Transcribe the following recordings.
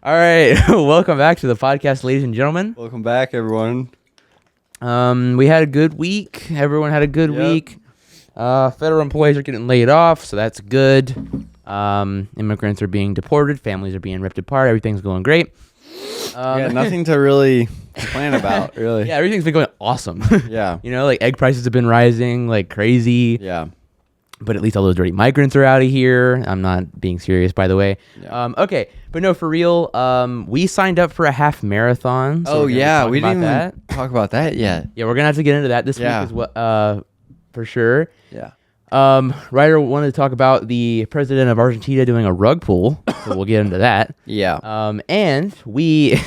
All right, welcome back to the podcast, ladies and gentlemen. Welcome back, everyone. We had a good week. Everyone had a good week. Federal employees are getting laid off, so that's good. Immigrants are being deported. Families are being ripped apart. Everything's going great. Nothing to really complain about, really. Yeah, everything's been going awesome. Yeah. You know, like egg prices have been rising like crazy. Yeah. But at least all those dirty migrants are out of here. I'm not being serious, by the way. Yeah. Okay, but no, for real. We signed up for a half marathon. So we didn't even talk about that yet. Yeah, we're gonna have to get into that this week as well, for sure. Yeah. Ryder wanted to talk about the president of Argentina doing a rug pull, so we'll get into that. Yeah. And we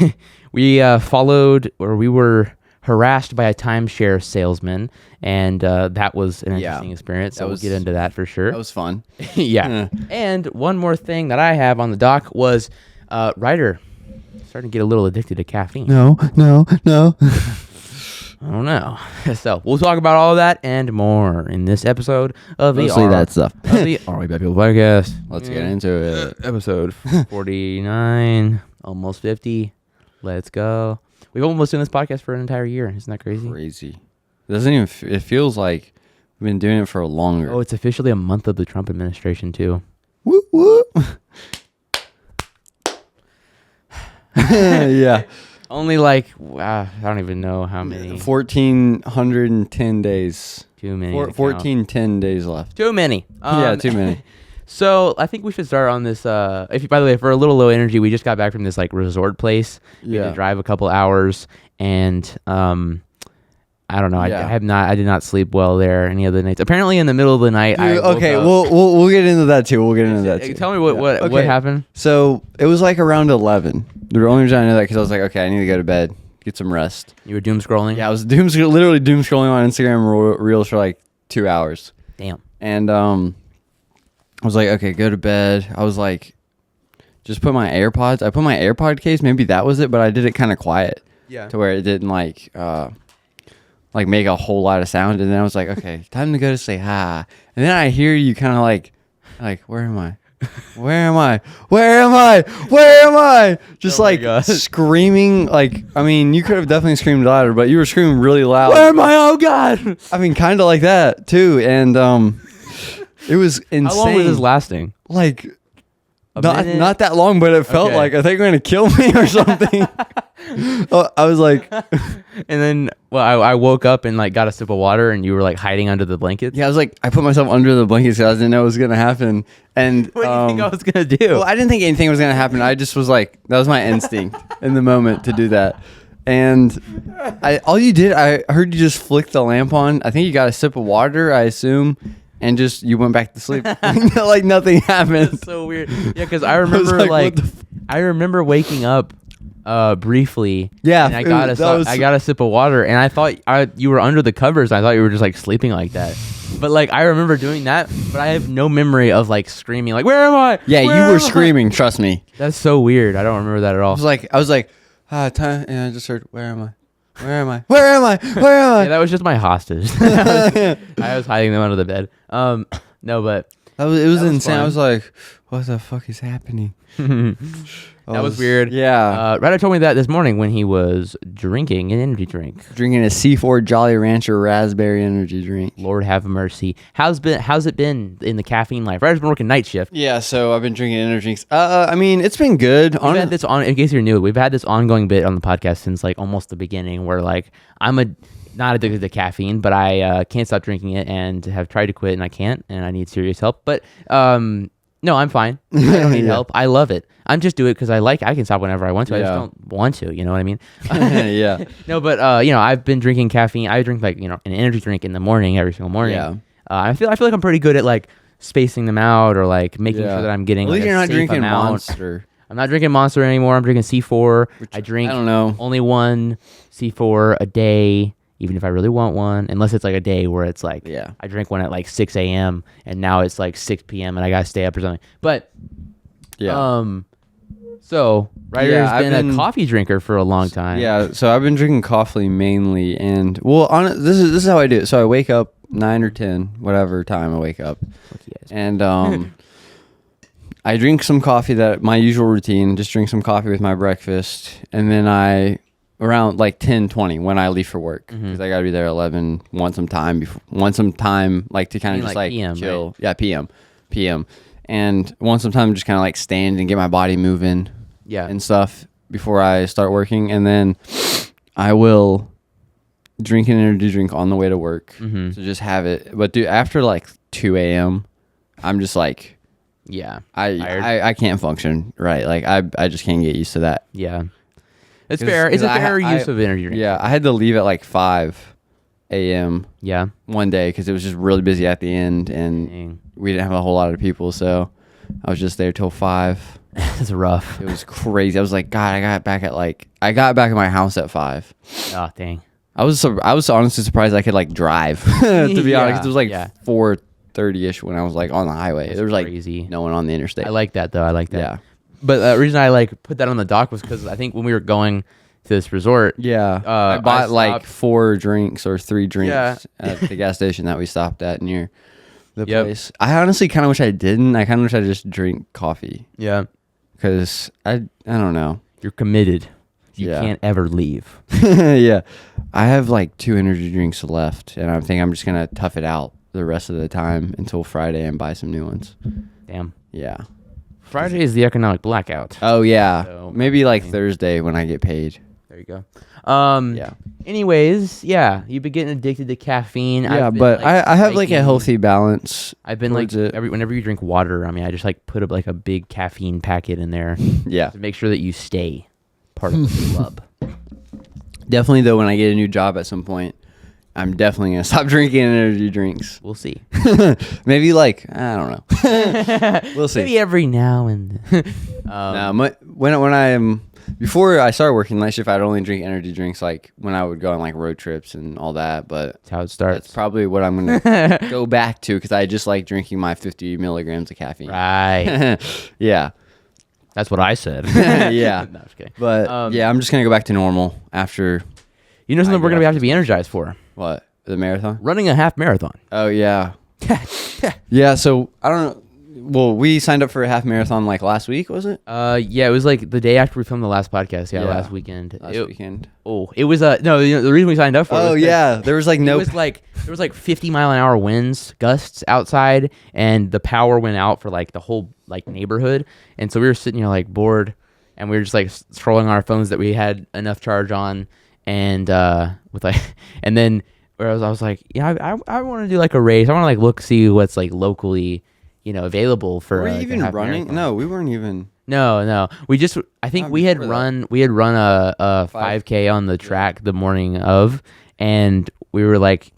followed, or we were harassed by a timeshare salesman, and that was an interesting experience. So we'll get into that for sure. That was fun. Yeah. And one more thing that I have on the dock was Ryder starting to get a little addicted to caffeine. No. I don't know. So we'll talk about all of that and more in this episode of that stuff. of the Are We Bad People podcast. Let's get into it. Episode 49, almost 50. Let's go. We've almost done this podcast for an entire year. Isn't that crazy? Crazy. It doesn't even. It feels like we've been doing it for longer. Oh, it's officially a month of the Trump administration too. Whoop whoop. Yeah. Only like I don't even know how many. 1,410 days. Too many. 1410 days left. Too many. Yeah, too many. So I think we should start on this. If you, by the way, for a little low energy, we just got back from this like resort place. We had to drive a couple hours, and I don't know. I did not sleep well there any of the nights. Apparently, in the middle of the night, we'll get into that too. Tell me what happened. So it was like around 11. The only reason I know that because I was like, okay, I need to go to bed, get some rest. You were doom scrolling. Yeah, I was literally doom scrolling on Instagram Reels for like 2 hours. Damn. And I was like, okay, go to bed. I was like, just put my AirPods. I put my AirPod case. Maybe that was it, but I did it kind of quiet. Yeah. To where it didn't like make a whole lot of sound. And then I was like, okay, time to go to say hi. And then I hear you kind of like, where am I? Where am I? Where am I? Where am I? Just screaming. Like, I mean, you could have definitely screamed louder, but you were screaming really loud. Where am I? Oh God. I mean, kind of like that too. And it was insane. How long was this lasting? Like, not that long, but it felt like I think you're gonna kill me or something. I was like, and then I woke up and like got a sip of water, and you were like hiding under the blankets. Yeah, I was like, I put myself under the blankets because I didn't know what was gonna happen. And what do you think I was gonna do? Well, I didn't think anything was gonna happen. I just was like, that was my instinct in the moment to do that. And I heard you just flick the lamp on. I think you got a sip of water, I assume. And just you went back to sleep like nothing happened. That's so weird. Yeah, because I remember I remember waking up briefly. Yeah, and I got a sip of water, and I thought you were under the covers. I thought you were just like sleeping like that. But like I remember doing that, but I have no memory of like screaming like, "Where am I?" Yeah, you were screaming. Trust me. That's so weird. I don't remember that at all. I was like, time, and I just heard, "Where am I? Where am I? Where am I? Where am I?" Yeah, that was just my hostage. I was hiding them under the bed. No, but it was insane. Fun. I was like, what the fuck is happening? That was weird. Yeah. Ryder told me that this morning when he was drinking an energy drink. Drinking a C4 Jolly Rancher raspberry energy drink. Lord have mercy. How's it been in the caffeine life? Ryder's been working night shift. Yeah, so I've been drinking energy drinks. I mean, it's been good. We've had this in case you're new, we've had this ongoing bit on the podcast since like almost the beginning where like I'm not addicted to caffeine, but I can't stop drinking it and have tried to quit and I can't, and I need serious help. But no, I'm fine. I don't need help. I love it. I'm just doing it because I can stop whenever I want to. I just don't want to. You know what I mean? Yeah. No, but I've been drinking caffeine. I drink like an energy drink in the morning every single morning. Yeah. I feel like I'm pretty good at like spacing them out or like making sure that I'm getting. At least you're not drinking Monster. I'm not drinking Monster anymore. I'm drinking C4. I don't know. Only one C4 a day. Even if I really want one, unless it's like a day where it's like, I drink one at like 6 a.m. and now it's like 6 p.m. and I gotta stay up or something. But, so Ryder's been a coffee drinker for a long time. Yeah, so I've been drinking coffee mainly, and this is how I do it. So I wake up 9 or 10, whatever time I wake up, and I drink some coffee, that my usual routine, just drink some coffee with my breakfast. And then around like 10:20 when I leave for work, because I got to be there at 11, want some time like to kind of just like PM, chill. right? Yeah, PM. And want some time to just kind of like stand and get my body moving and stuff before I start working. And then I will drink an energy drink on the way to work. So just have it. But dude, after like 2 a.m., I'm just like, I can't function right. Like I just can't get used to that. Yeah. It's fair. It's a fair use of energy drink. Yeah, I had to leave at like 5 a.m. Yeah. one day because it was just really busy at the end, and we didn't have a whole lot of people, so I was just there till 5. It's rough. It was crazy. I was like, God, I got back at my house at 5. Oh, dang. I was honestly surprised I could like drive. To be honest, it was like 4:30ish when I was like on the highway. There was like no one on the interstate. I like that though. I like that. Yeah. But the reason I like put that on the dock was because I think when we were going to this resort, I bought like 4 drinks or 3 drinks at the gas station that we stopped at near the place. I honestly kind of wish I didn't. I kind of wish I just drink coffee. Yeah, because I don't know. You're committed. You can't ever leave. Yeah, I have like 2 energy drinks left, and I think I'm just gonna tough it out the rest of the time until Friday and buy some new ones. Damn. Yeah. Friday is the economic blackout. Oh yeah, so, maybe like Thursday when I get paid. There you go. Yeah. Anyways, you've been getting addicted to caffeine. Yeah, but like, I have like a healthy balance. I've been like whenever you drink water, I mean, I just like put up like a big caffeine packet in there. Yeah. To make sure that you stay part of the club. Definitely though, when I get a new job at some point, I'm definitely gonna stop drinking energy drinks. We'll see. Maybe like I don't know. We'll see. Maybe every now and then. No, when I am before I started working night shift, I'd only drink energy drinks like when I would go on like road trips and all that. But that's how it starts. That's probably what I'm gonna go back to because I just like drinking my 50 milligrams of caffeine. Right. Yeah. That's what I said. Yeah. No, I'm just kidding. But I'm just gonna go back to normal after. You know something we're gonna have to be energized for. What? The marathon? Running a half marathon. Oh, yeah. Yeah, so, I don't know. Well, we signed up for a half marathon like last week, was it? Yeah, it was like the day after we filmed the last podcast. Yeah, last weekend. It was no, the reason we signed up for it was there was like no... there was like 50-mile-an-hour winds, gusts outside, and the power went out for like the whole like neighborhood. And so we were sitting here like bored, and we were just like scrolling on our phones that we had enough charge on. And with like, and then I was like, I want to do like a race. I want to like see what's like locally, available for. Were you even running? Marathon. No, we weren't even. No. I think we had run a 5K on the track the morning of, and we were like,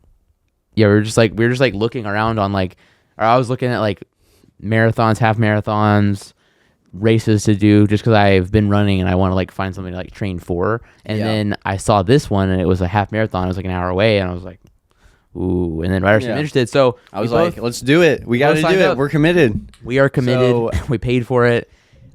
we were just like looking around on like, or I was looking at like marathons, half marathons, races to do just because I've been running and I want to like find something to like train for. And then I saw this one and it was a half marathon. It was like an hour away and I was like, ooh. And then Ryder's interested. So I was like, let's do it. We got to do it. We're committed. We are committed. So, we paid for it.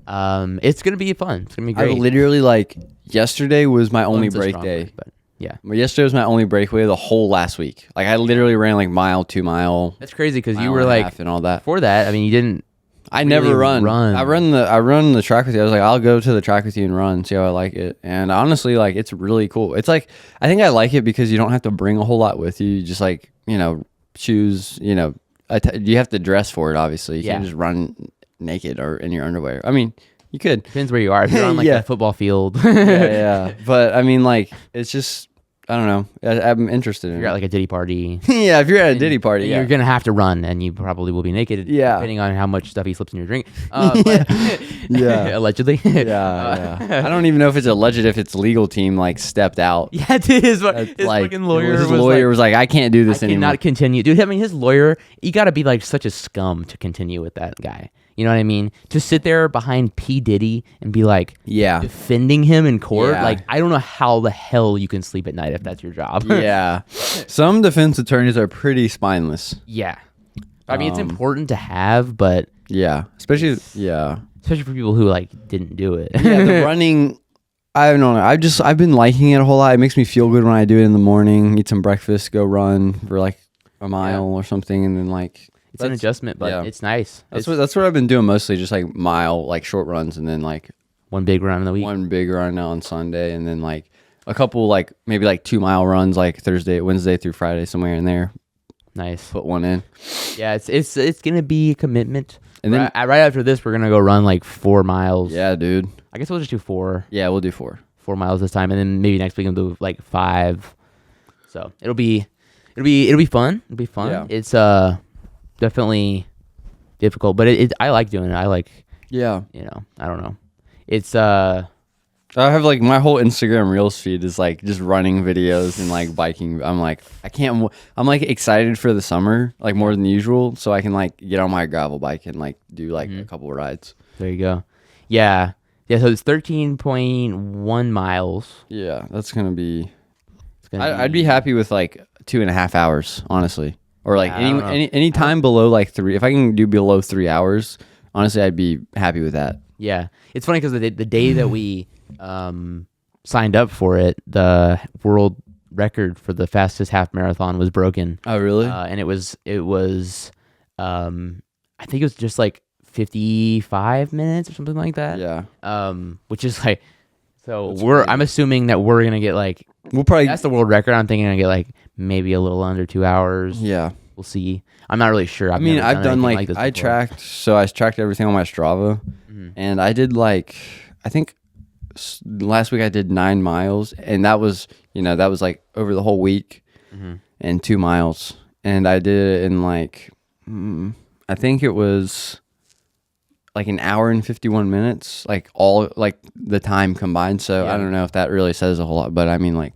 It's going to be fun. It's going to be great. I literally like yesterday was my only break day. But yeah. Yesterday was my only breakaway the whole last week. Like I literally ran like mile, 2 mile. That's crazy because you were like, and all that. Before that, I mean, you didn't. I never run. I run the track with you. I was like, I'll go to the track with you and run, see how I like it. And honestly, like it's really cool. It's like I think I like it because you don't have to bring a whole lot with you. You just like choose. You have to dress for it. Obviously, you can't just run naked or in your underwear. I mean, you could. Depends where you are. If you're on like a football field. yeah. But I mean, like it's just. I don't know. I'm interested in it. You're at like a Diddy party. Yeah, if you're at a Diddy party, you're going to have to run and you probably will be naked depending on how much stuff he slips in your drink. Allegedly. Yeah. I don't even know if it's alleged if it's legal team like stepped out. Yeah, dude, his fucking lawyer was like, I can't do this anymore. I cannot continue. Dude, I mean, his lawyer, you got to be like such a scum to continue with that guy. You know what I mean? To sit there behind P. Diddy and be like, defending him in court. Yeah. Like, I don't know how the hell you can sleep at night if that's your job. Yeah. Some defense attorneys are pretty spineless. Yeah. I mean, it's important to have, but. Yeah. Especially for people who, like, didn't do it. Yeah, the running. I don't know. I've been liking it a whole lot. It makes me feel good when I do it in the morning, eat some breakfast, go run for like a mile or something, and then like. It's an adjustment, but it's nice. That's what I've been doing mostly, just like mile, like short runs, and then like one big run in the week. One big run on Sunday, and then like a couple like maybe like 2 mile runs like Wednesday through Friday, somewhere in there. Nice. Put one in. Yeah, it's gonna be a commitment. And then right after this, we're gonna go run like 4 miles. Yeah, dude. I guess we'll just do 4. Yeah, we'll do 4 miles this time, and then maybe next week we'll do like 5. So it'll be fun. It'll be fun. Yeah. It's definitely difficult, but I like doing it. I like. Yeah. I don't know. It's I have like my whole Instagram Reels feed is like just running videos and like biking. I'm like I'm like excited for the summer like more than usual, so I can like get on my gravel bike and like do like a couple of rides. There you go. Yeah. So it's 13.1 miles. Yeah, that's gonna be. I'd be happy with like 2.5 hours, honestly, or like any time below like 3. If I can do below 3 hours, honestly, I'd be happy with that. Yeah, it's funny because the day that we signed up for it, the world record for the fastest half marathon was broken. Oh, really? And it was I think it was just like 55 minutes or something like that. Yeah. Which is like, so I'm assuming that we're gonna get like, we'll probably, that's the world record. I'm thinking I get like maybe a little under 2 hours. Yeah. We'll see. I'm not really sure. I've done like I tracked everything on my Strava, and I did like, I think last week I did 9 miles, and that was like over the whole week, and 2 miles, and I did it in like, I think it was like an hour and 51 minutes, like all like the time combined. So I don't know if that really says a whole lot, but I mean like,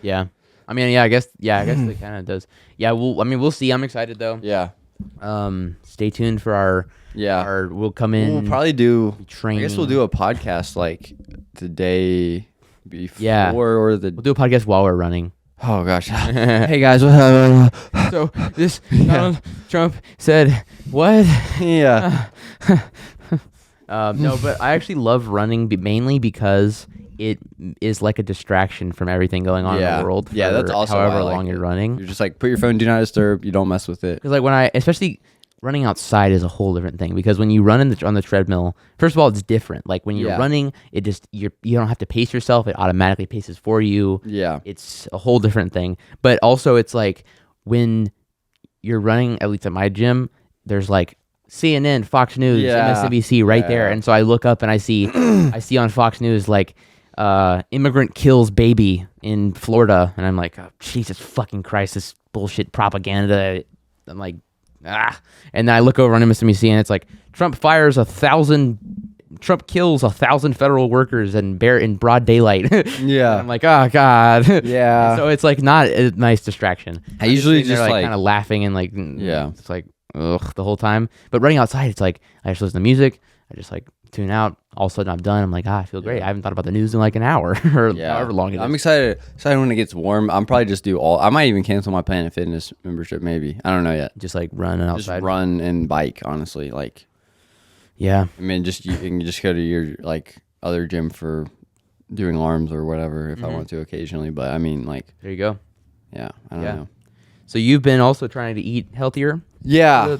yeah. I mean, I guess it kind of does. Yeah, we'll see. I'm excited though. Yeah. Stay tuned for our we'll come in. We'll probably do training. I guess we'll do a podcast like the day before or we'll do a podcast while we're running. Oh gosh. Hey guys. So this Donald Trump said what? Yeah. No, but I actually love running mainly because it is like a distraction from everything going on in the world. Yeah, that's also however long you're running. You're just like, put your phone, do not disturb. You don't mess with it. Because like especially running outside is a whole different thing. Because when you run on the treadmill, first of all, it's different. Like when you're running, it just you don't have to pace yourself. It automatically paces for you. Yeah, it's a whole different thing. But also, it's like when you're running, at least at my gym, there's like CNN, Fox News, MSNBC right there, and so I look up and I see on Fox News like immigrant kills baby in Florida, and I'm like, oh, Jesus fucking Christ, this bullshit propaganda. I'm like, and then I look over on MSNBC and it's like Trump kills 1,000 federal workers in broad daylight. Yeah. I'm like, oh God. Yeah. So it's like not a nice distraction. I usually just like kind of laughing and like, it's like, ugh, the whole time. But running outside, it's like I just listen to music. I just like tune out. All of a sudden I'm done. I'm like, I feel great. I haven't thought about the news in like an hour or however long it is. I'm excited when it gets warm. I'm probably just I might even cancel my Planet Fitness membership maybe. I don't know yet. Just like run outside. Just run and bike, honestly. Like, yeah. I mean, you can just go to your like other gym for doing arms or whatever if I want to occasionally. But I mean, like, there you go. Yeah. I don't know. So you've been also trying to eat healthier? Yeah.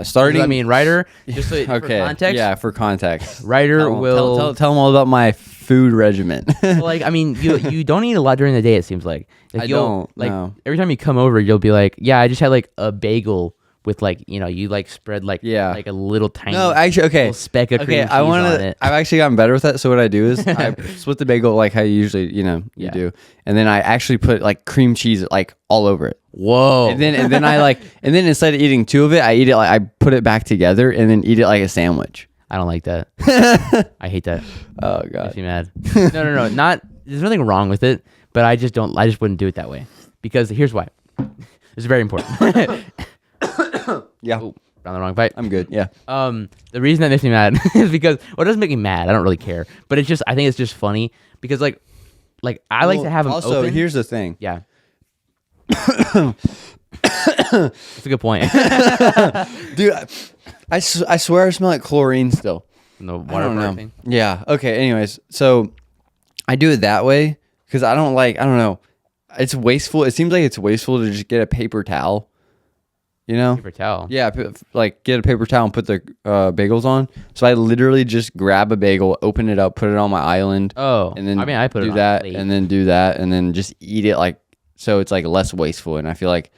Starting. I mean, Ryder. Just so, for context. Yeah, for context. Ryder will tell them all about my food regimen. Like, I mean, you don't eat a lot during the day. It seems like I don't. Like no. every time you come over, you'll be like, yeah, I just had like a bagel with like, you like spread like like a little tiny little speck of cream cheese on it. I've actually gotten better with that. So what I do is I split the bagel like how you usually you do, and then I actually put like cream cheese like all over it. Whoa! And then I and then instead of eating 2 of it, I eat it like I put it back together and then eat it like a sandwich. I don't like that. I hate that. Oh God! Makes me mad. No. There's nothing wrong with it, but I just wouldn't do it that way because here's why. It's very important. Yeah. Ooh, found the wrong bite. I'm good. Yeah. The reason that makes me mad is because it doesn't make me mad. I don't really care, but I think it's just funny because like I like to have them also, open. Here's the thing. Yeah. That's a good point. Dude, I swear I smell like chlorine still. The water thing. Yeah. Okay. Anyways, so I do it that way because I don't know. It's wasteful. It seems like it's wasteful to just get a paper towel You know? Paper towel. Yeah, like get a paper towel and put the bagels on. So I literally just grab a bagel, open it up, put it on my island. Oh, and then I mean, I put do it on that, a plate. and then do that, and then just eat it like so. It's like less wasteful, and I feel like,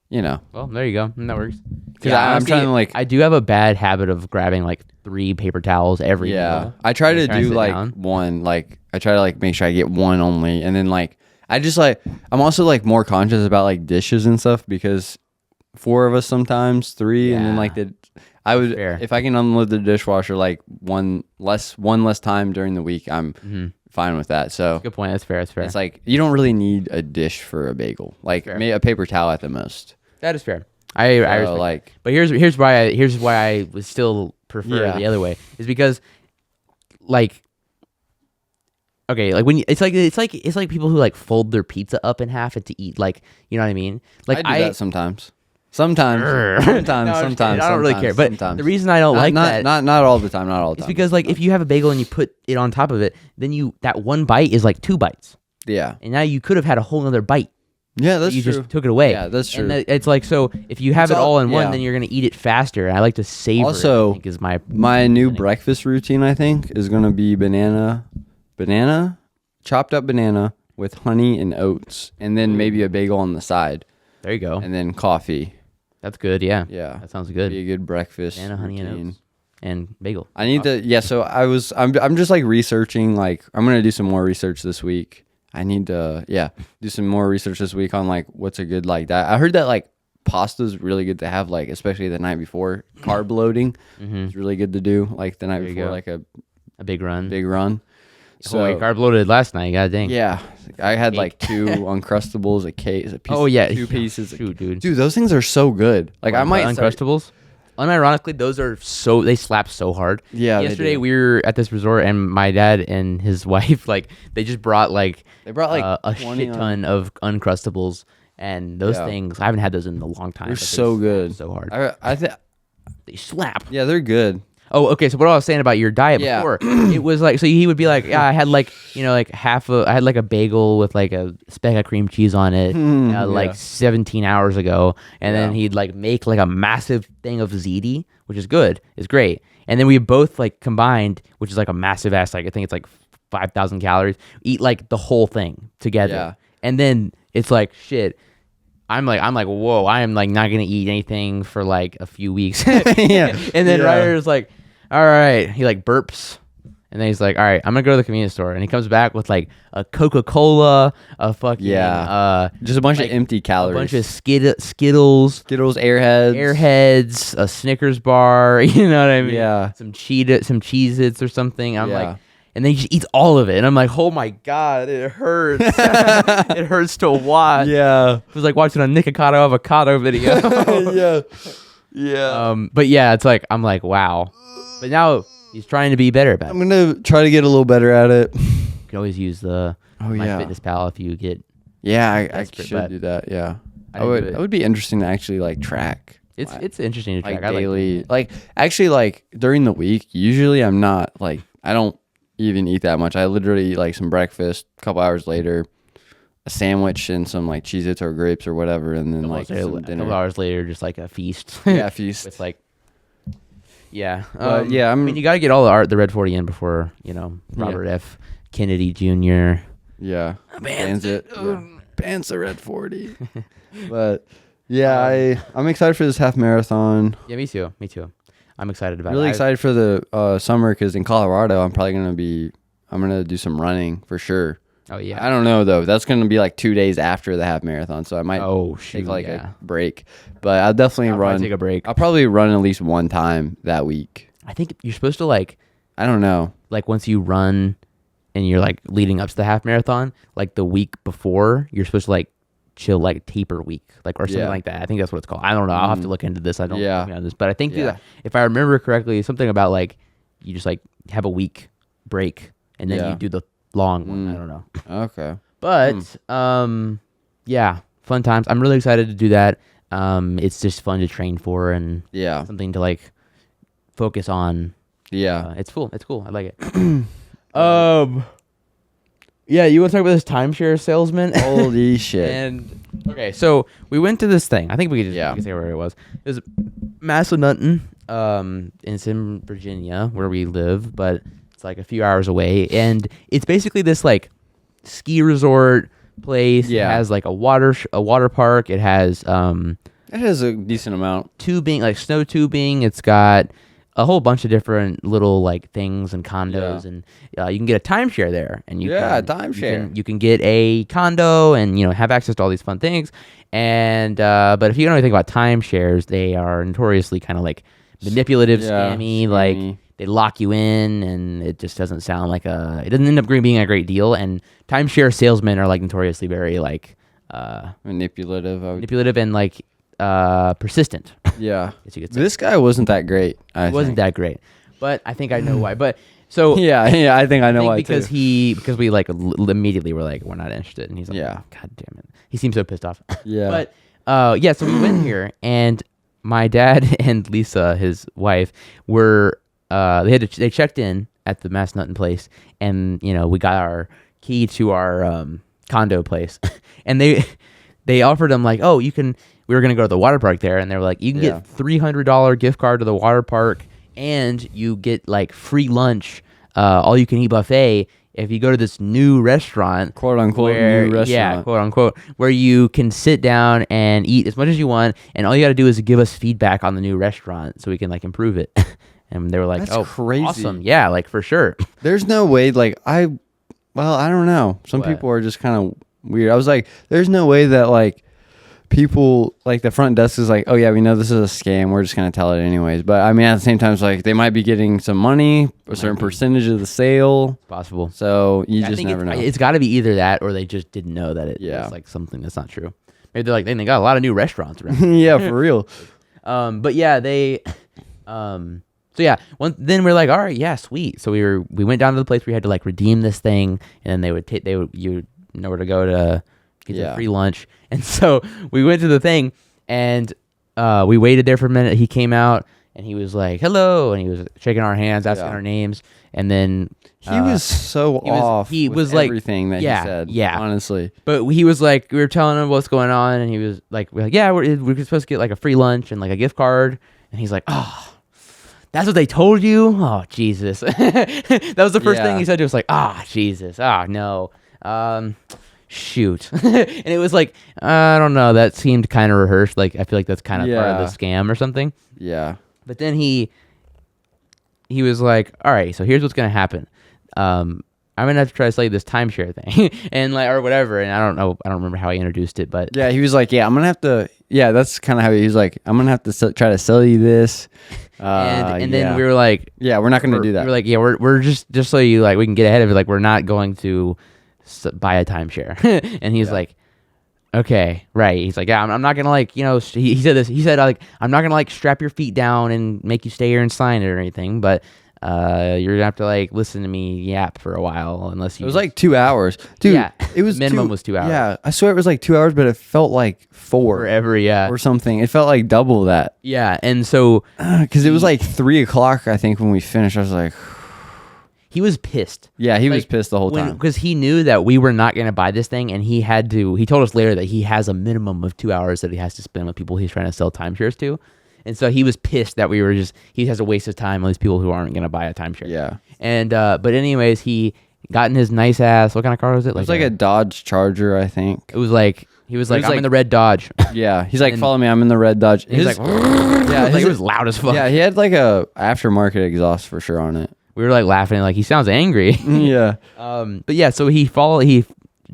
you know. Well, there you go. That works. Because I'm trying to like. I do have a bad habit of grabbing like 3 paper towels every meal. I try to do like down. one. Like I try to like make sure I get one only, and then like I just like I'm also like more conscious about like dishes and stuff because 4 of us sometimes 3, and then like I would if I can unload the dishwasher like one less time during the week, I'm fine with that. So good point. That's fair. It's like you don't really need a dish for a bagel, like maybe a paper towel at the most. That is fair. I like, but here's why I would still prefer the other way is because like okay, like when it's like people who like fold their pizza up in half and to eat, like, you know what I mean? Like I do that sometimes. Sometimes. I don't really care. But the reason I don't like that, not all the time, not all the time. It's because like if you have a bagel and you put it on top of it, then that one bite is like 2 bites. Yeah. And now you could have had a whole nother bite. Yeah, that's true. You just took it away. Yeah, that's true. And it's like, so if you have it all in one, then you're gonna eat it faster. And I like to savor also, it. I think is my new breakfast routine. I think is gonna be banana, chopped up banana with honey and oats, and then maybe a bagel on the side. There you go. And then coffee. That's good. Yeah. Yeah. That sounds good. Be a good breakfast. Banana, honey, and oats. And bagel. I need to. Yeah. So I'm just like researching. Like I'm gonna do some more research this week. I need to. Yeah. Do some more research this week on like what's a good like diet. I heard that like pasta's really good to have, like especially the night before. Carb loading is really good to do like the night before, like a big run. So I carb loaded last night. God dang. Yeah, I had like 2 Uncrustables, a cake, a piece. 2 pieces. Shoot, dude, those things are so good. Like I might Uncrustables. Unironically, those are they slap so hard. Yeah. Yesterday we were at this resort and my dad and his wife they just brought a shit ton of Uncrustables, and those things I haven't had those in a long time. They're so good, so hard. I think they slap. Yeah, they're good. Oh, okay. So what I was saying about your diet before, it was like, so he would be like, yeah, I had like, like I had like a bagel with like a speck of cream cheese on it, like 17 hours ago. And then he'd like make like a massive thing of ziti, which is good. It's great. And then we both like combined, which is like a massive ass, like I think it's like 5,000 calories, eat like the whole thing together. Yeah. And then it's like, shit. I'm like, whoa, I am like not gonna eat anything for like a few weeks. And then Ryder's like, all right. He like burps, and then he's like, all right, I'm gonna go to the convenience store, and he comes back with like a Coca-Cola, a fucking just a bunch of empty calories, a bunch of Skittles, Airheads, a Snickers bar. You know what I mean? Yeah. Some Cheez-Its or something. I'm like. And then he just eats all of it. And I'm like, oh my God, it hurts. It hurts to watch. Yeah. It was like watching a Nikocado avocado video. Yeah. But yeah, it's like, I'm like, wow. But now he's trying to be better about it. I'm going to try to get a little better at it. You can always use the MyFitnessPal if you get. Yeah, I should do that. Yeah. That would be interesting to actually like track. It's interesting to track. Like daily. Like actually like during the week, usually I'm not like, I don't even eat that much. I literally eat like some breakfast, a couple hours later, a sandwich and some like Cheez-Its or grapes or whatever, and then like some dinner. A couple hours later, just like a feast. Yeah, feast. With like, yeah. I mean, you got to get all the Red 40 in before, Robert F. Kennedy Jr. Yeah. Bans it. Bans the Red 40. But yeah, I'm excited for this half marathon. Yeah, me too. I'm excited about it. Really excited for the summer because in Colorado, I'm going to do some running for sure. Oh, yeah. I don't know, though. That's going to be like 2 days after the half marathon, so I might take like a break. But I'll definitely take a break. I'll probably run at least one time that week. I think you're supposed to like... I don't know. Like once you run and you're like leading up to the half marathon, like the week before, you're supposed to like chill, like taper week, like or something like that. I think that's what it's called. I don't know. I'll have to look into this. I don't know this, but I think if I remember correctly, something about like you just like have a week break and then you do the long one. I don't know. Okay. But yeah, fun times. I'm really excited to do that. It's just fun to train for and something to like focus on. Yeah. It's cool. I like it. Yeah, you want to talk about this timeshare salesman? Holy shit. And okay, so we went to this thing. I think we could just we could say where it was. It was Massanutten. It's in Virginia where we live, but it's like a few hours away, and it's basically this like ski resort place. Yeah. It has like a water park. It has It has a decent amount. tubing, like snow tubing. It's got a whole bunch of different little like things and condos, and you can get a timeshare there, and timeshare. You can get a condo, and have access to all these fun things. And but if you know anything about timeshares, they are notoriously kind of like manipulative, scammy. Like they lock you in, and it just doesn't sound like it doesn't end up being a great deal. And timeshare salesmen are like notoriously very like manipulative and like persistent. Yeah. Guess you could say. This guy wasn't that great. It wasn't that great, but I think I know why. But so yeah, I think I know why because too. because we like immediately were like, we're not interested, and he's like, Yeah. God damn it, he seems so pissed off. Yeah. But so we went here, and my dad and Lisa, his wife, were they checked in at the Massanutten place, and we got our key to our condo place, and they offered them like, oh, we were gonna go to the water park there, and they were like, you can get $300 gift card to the water park, and you get like free lunch, all you can eat buffet if you go to this new restaurant, quote unquote new restaurant. Yeah, quote unquote, where you can sit down and eat as much as you want, and all you got to do is give us feedback on the new restaurant so we can like improve it. And they were like, That's oh, crazy. Awesome, yeah, like for sure. There's no way, like I don't know. Some people are just kind of weird. I was like, there's no way that like people like the front desk is like, oh yeah, we know this is a scam, we're just gonna tell it anyways. But I mean, at the same time, it's like they might be getting some money, a certain percentage of the sale. It's possible. So you just never know. It's got to be either that or they just didn't know that it was like something that's not true. Maybe they're like, they got a lot of new restaurants around. Yeah, for real. But yeah, they so yeah, then we're like, all right, yeah, sweet. So we went down to the place where we had to like redeem this thing, and then you know where to go to get some free lunch. And so we went to the thing, and we waited there for a minute. He came out, and he was like, hello, and he was shaking our hands, asking our names, and then he was so off. He was like like everything that he said. Yeah, honestly. But he was like, we were telling him what's going on, and he was like, we're supposed to get like a free lunch and like a gift card, and he's like, oh. That's what they told you? Oh, Jesus. That was the first thing he said to us, like, Jesus. No. Shoot. And it was like, I don't know. That seemed kind of rehearsed. Like, I feel like that's kind of part of the scam or something. Yeah. But then he was like, all right, so here's what's going to happen. I'm going to have to try to sell you this timeshare thing and like, or whatever. And I don't remember how he introduced it, but yeah, he was like, yeah, I'm going to have to, that's kind of how he was like, I'm going to have to try to sell you this. And then we were like, yeah, we're not going to do that. We were like, yeah, we're just so you like, we can get ahead of it. Like, we're not going to buy a timeshare. And he's like, okay, right. He's like, yeah, I'm not going to like, he said this, he said like, I'm not going to like strap your feet down and make you stay here and sign it or anything, but you're gonna have to like listen to me yap for a while unless you. It was like 2 hours, dude. Yeah, it was minimum was 2 hours. Yeah, I swear it was like 2 hours, but it felt like 4 forever. Yeah, or something. It felt like double that. Yeah, and so because it was like 3 o'clock, I think, when we finished. I was like, he was pissed. Yeah, he was pissed the whole time because he knew that we were not gonna buy this thing, and he had to. He told us later that he has a minimum of 2 hours that he has to spend with people he's trying to sell timeshares to. And so he was pissed that he has a waste of time on these people who aren't going to buy a timeshare. Yeah. And, but anyways, he got in his nice ass, what kind of car was it? It was like a Dodge Charger, I think. It was like, he was like, I'm in the red Dodge. Yeah. He's like, follow me, I'm in the red Dodge. He's like, yeah, it was loud as fuck. Yeah, he had like a aftermarket exhaust for sure on it. We were like laughing, like, he sounds angry. Yeah. But yeah, so he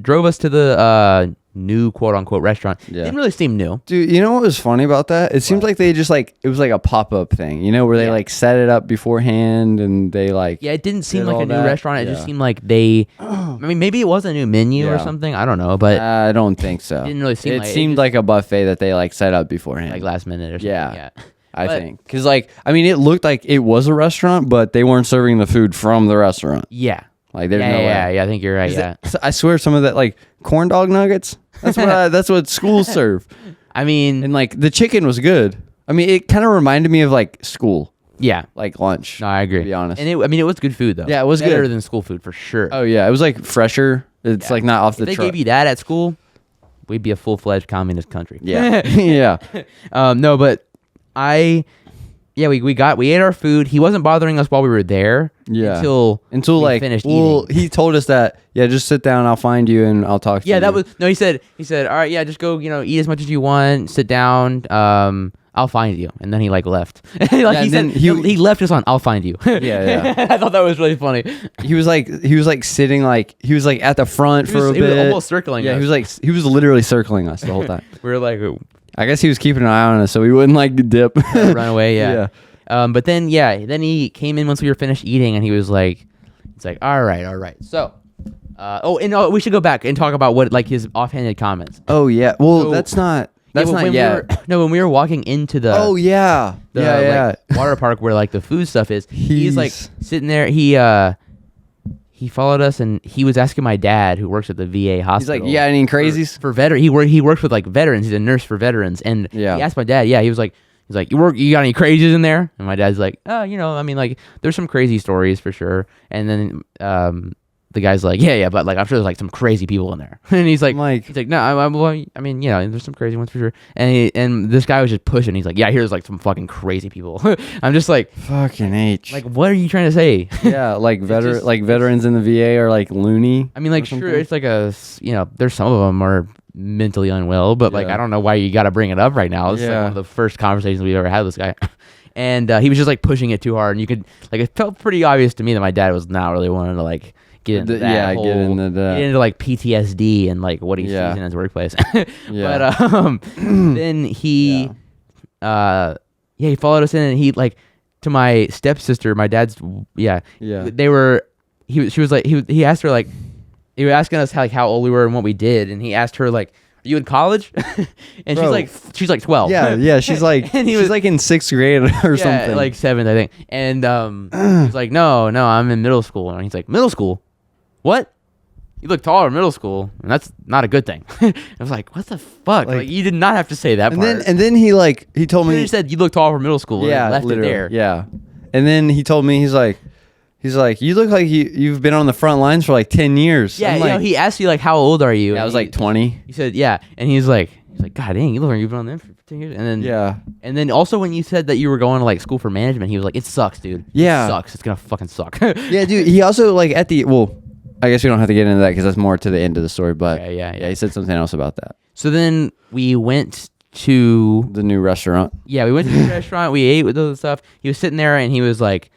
drove us to the, new quote unquote restaurant. Yeah. Didn't really seem new. Dude, you know what was funny about that? It seems like they just like, it was like a pop-up thing, where they like set it up beforehand and they like. Yeah, it didn't seem like a new restaurant. It just seemed like they, I mean, maybe it was a new menu or something. I don't know, but. I don't think so. It didn't really seem it seemed like a buffet that they like set up beforehand. Like last minute or something. Yeah. I think. Because like, I mean, it looked like it was a restaurant, but they weren't serving the food from the restaurant. Yeah. Like there's no way. Yeah, I think you're right. Yeah. I swear some of that like corn dog nuggets. That's what schools serve. I mean, and like the chicken was good. I mean, it kind of reminded me of like school. Yeah. like lunch. No, I agree. To be honest. And it was good food though. Yeah, it was better good. than school food for sure. Oh yeah, it was like fresher. It's like not off the If they truck. gave you that at school, we'd be a full-fledged communist country. Yeah. Yeah. No, but we ate our food. He wasn't bothering us while we were there. Yeah. Until we like finished well, eating. he told us that just sit down, I'll find you and I'll talk to you. Yeah, that was no. He said, all right, yeah, just go, eat as much as you want, sit down. I'll find you, and then he like left. He left us on. I'll find you. Yeah. I thought that was really funny. He was like sitting he was like at the front for a bit. He was almost circling. Yeah, us. he was literally circling us the whole time. We were like, I guess he was keeping an eye on us so we wouldn't like dip. run away. Yeah. But then he came in once we were finished eating, and he's like, all right. So, we should go back and talk about what like his offhanded comments. Oh yeah. Well, So- that's not yet. When we were walking into the yeah. like, water park where like the food stuff is, he's like sitting there. He followed us and he was asking my dad, who works at the VA hospital. He's like, yeah, any crazies for veteran? He works with like veterans. He's a nurse for veterans, and he asked my dad. Yeah, he was like, you got any crazies in there? And my dad's like, oh, I mean, like there's some crazy stories for sure. And then the guy's like, yeah, but like I'm sure there's like some crazy people in there. And he's like, no, I mean, there's some crazy ones for sure. And this guy was just pushing. He's like, yeah, here's like some fucking crazy people. I'm just like, fucking H. Like, what are you trying to say? Yeah, like veterans in the VA are like loony. I mean, like, sure, it's like there's some of them are mentally unwell, but like I don't know why you got to bring it up right now. It's like one of the first conversations we've ever had with this guy. And he was just like pushing it too hard, and you could like it felt pretty obvious to me that my dad was not really wanting to like get into that get into like PTSD and like what he sees in his workplace. But then he he followed us in, and he like to my stepsister, my dad's they were she was like he asked her like he was asking us how old we were and what we did, and he asked her like, are you in college? And she's like 12. Yeah, she's like and she's like in 6th grade or something. Like 7th, I think. And he's like, no, I'm in middle school. And he's like, middle school? What? You look taller in middle school, and that's not a good thing. I was like, what the fuck? Like you did not have to say that part. And then he told me he said you look taller for middle school. Yeah, and left literally. it there. Yeah. And then he told me he's like, you look like you've been on the front lines for like 10 years. Yeah, he asked you like, how old are you? Yeah, I was like 20. He said, yeah, and he's like, God dang, you look like you've been on them for 10 years. And then and then also when you said that you were going to like school for management, he was like, it sucks, dude. Yeah, it sucks. It's gonna fucking suck. Yeah, dude. He also like I guess we don't have to get into that because that's more to the end of the story. But yeah, he said something else about that. So then we went to the new restaurant. Yeah, we went to the restaurant. We ate with all the stuff. He was sitting there and he was like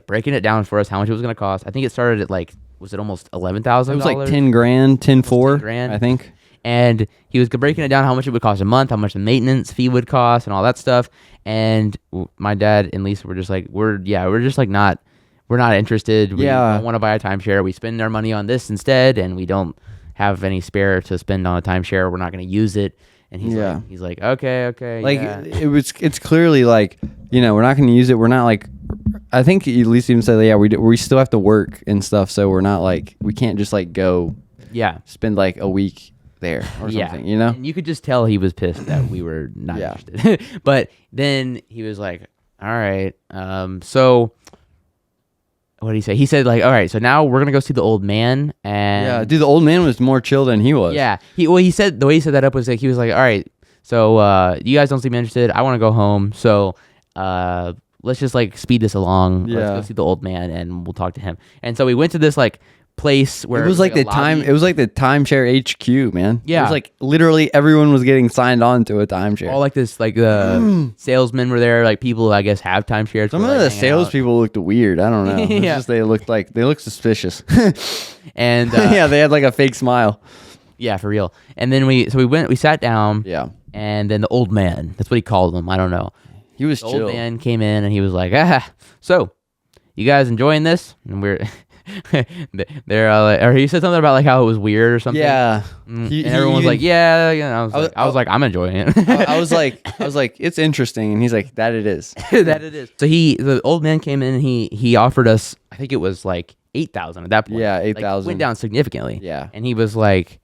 breaking it down for us how much it was gonna cost. I think it started at like, was it almost $11,000? It was like 10 grand, 10.4 grand, I think. And he was breaking it down how much it would cost a month, how much the maintenance fee would cost, and all that stuff. And my dad and Lisa were just like, we're not interested. We don't want to buy a timeshare. We spend our money on this instead, and we don't have any spare to spend on a timeshare. We're not going to use it. And he's like, okay. Like it's clearly like, we're not going to use it. We're not like, I think at least even said, we still have to work and stuff. So we're not like, we can't just like go, spend like a week there or something, And you could just tell he was pissed that we were not interested. But then he was like, all right, so what did he say? He said like, all right, so now we're gonna go see the old man. And dude, the old man was more chill than he was. He said the way he said that up was like, he was like, all right, so you guys don't seem interested. I want to go home, so let's just like speed this along. Let's go see the old man and we'll talk to him. And so we went to this like place where it was like the timeshare HQ, man. Yeah, it was like literally everyone was getting signed on to a timeshare. All like this, like salesmen were there, like people I guess have timeshares. Some of the salespeople looked weird. I don't know. Yeah, just, they looked suspicious. And they had like a fake smile. Yeah, for real. And then we sat down. Yeah. And then the old man, that's what he called him. I don't know. He was chill. The old man came in and he was like, so you guys enjoying this? And we're or he said something about like how it was weird or something. Yeah. And everyone was like, yeah. I was like, I'm enjoying it. I was like, it's interesting. And he's like, that it is. That it is. So the old man came in and he offered us, I think it was like 8,000 at that point. Yeah, 8,000. Like, went down significantly. Yeah. And he was like,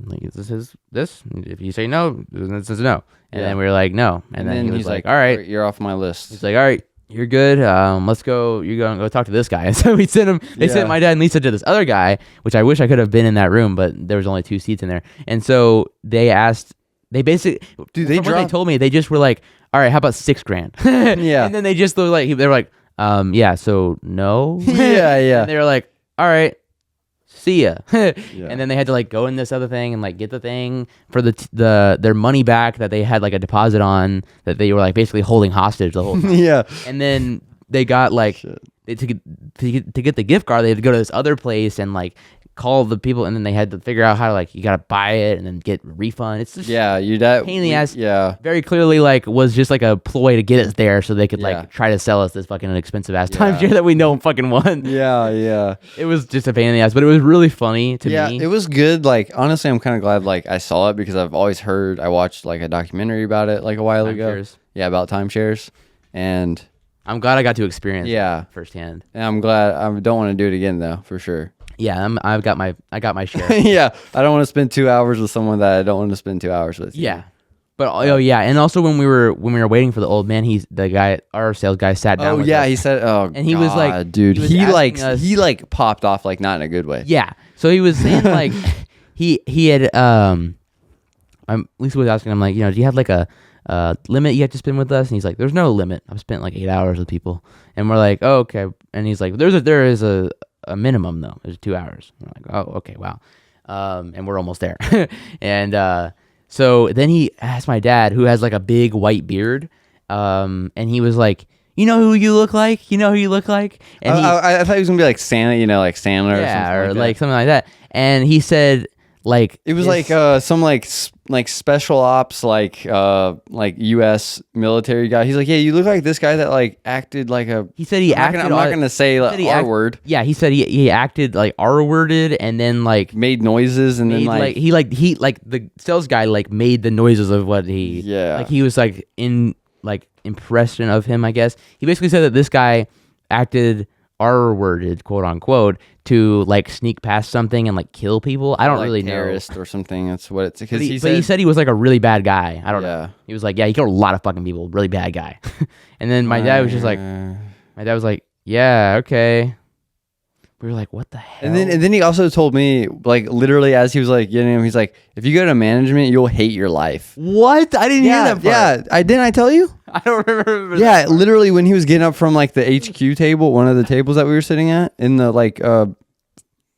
Like, is this? If you say no, then this is no. And Yeah. then we were like, no. And then he was he's like, all right. you're off my list. He's like, all right, you're good. Let's go. You're going to go talk to this guy. And so we sent him. They sent my dad and Lisa to this other guy, which I wish I could have been in that room, but there was only 2 seats in there. And so they asked. They basically, dude, they from what they told me, they just were like, all right, how about $6,000? Yeah. And then they just were like, yeah, so no. Yeah. And they were like, all right, see ya. Yeah. And then they had to like go in this other thing and like get the thing for their money back that they had like a deposit on that they were like basically holding hostage the whole time. Yeah. And then they got like to get the gift card, they had to go to this other place and like call the people, and then they had to figure out how to like you gotta buy it and then get a refund. It's just you that pain in the ass. Yeah. Very clearly like was just like a ploy to get us there so they could like try to sell us this fucking expensive ass timeshare that we know fucking won. Yeah. It was just a pain in the ass, but it was really funny to me. Yeah, it was good. Like honestly, I'm kind of glad like I saw it because I've always heard. I watched like a documentary about it like a while ago. Yeah, about timeshares, and I'm glad I got to experience it firsthand. And I'm glad. I don't want to do it again though, for sure. Yeah, I got my share. Yeah, I don't want to spend 2 hours with someone that I don't want to spend 2 hours with. Yeah, but and also when we were waiting for the old man, our sales guy sat down. Oh yeah, he said, and he was like, dude, he like popped off like not in a good way. Yeah, so he was saying like he had Lisa was asking him like, do you have like a limit you have to spend with us? And he's like, there's no limit. I've spent like 8 hours with people, and we're like, oh, okay. And he's like, there is a minimum though. There's 2 hours. I'm like, oh, okay, wow. And we're almost there. And so then he asked my dad, who has like a big white beard, and he was like, you know who you look like? You know who you look like? And I thought he was gonna be like Santa, like Sandler, or something like something like that. And he said, like it was like some like special ops like U.S. military guy. He's like, yeah, you look like this guy that like acted like a. He said I'm not gonna say like R word. Yeah, he said he acted like R worded and then like made noises and then like he the sales guy like made the noises of what he like he was like in like impression of him, I guess. He basically said that this guy acted R-worded, quote unquote, to like sneak past something and like kill people. I don't really know. Terrorist or something. That's what it's. But he said he was like a really bad guy. I don't know. He was like, yeah, he killed a lot of fucking people. Really bad guy. And then my dad was just like, yeah, okay. We were like, what the hell? And then he also told me, like, literally as he was like getting him, he's like, if you go to management, you'll hate your life. What? I didn't hear that part. Yeah, didn't I tell you? I don't remember. Yeah, literally when he was getting up from like the HQ table, one of the tables that we were sitting at in the like